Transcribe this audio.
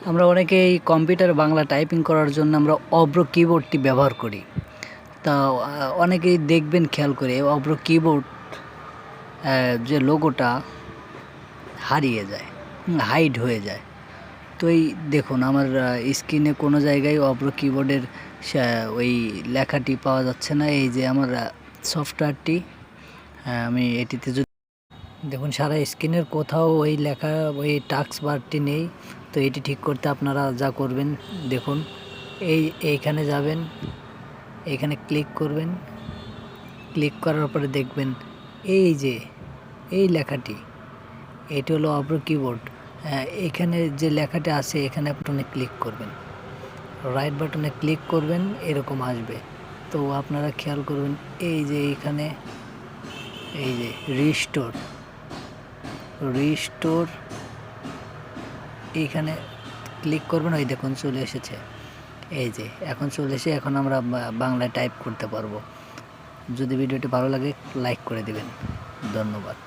আমরা অনেকেই computer Bangla typing করার জন্য আমরা অভ্র কিবোর্ডটি ব্যবহার করি। তা অনেকেই দেখবেন খেয়াল করে অভ্র কিবোর্ড যে লোগোটা হারিয়ে যায়, হাইড হয়ে যায়। তো এই দেখুন আমার স্ক্রিনে কোনো জায়গায় অভ্র কিবোর্ডের ওই লেখাটি পাওয়া যাচ্ছে না। এই যে আমার সফটওয়্যারটি, আমি এটিতে যদি দেখুন সারা স্ক্রিনের কোথাও ওই লেখা ওই টাস্ক বারটি নেই। তো এটি ঠিক করতে আপনারা যা করবেন দেখুন, এইখানে যাবেন, এইখানে ক্লিক করবেন। ক্লিক করার পরে দেখবেন এই যে এই লেখাটি, এটি হলো অভ্র কিবোর্ড। এখানে যে লেখাটা আছে এখানে বাটনে ক্লিক করবেন, রাইট বাটনে ক্লিক করবেন, এরকম আসবে। তো আপনারা খেয়াল করবেন এই যে এইখানে এই যে রিস্টোর এইখানে ক্লিক করবেন। ওই দেখুন চলে এসেছে, এই যে এখন চলে এসে এখন আমরা বাংলায় টাইপ করতে পারবো। যদি ভিডিওটি ভালো লাগে লাইক করে দিবেন। ধন্যবাদ।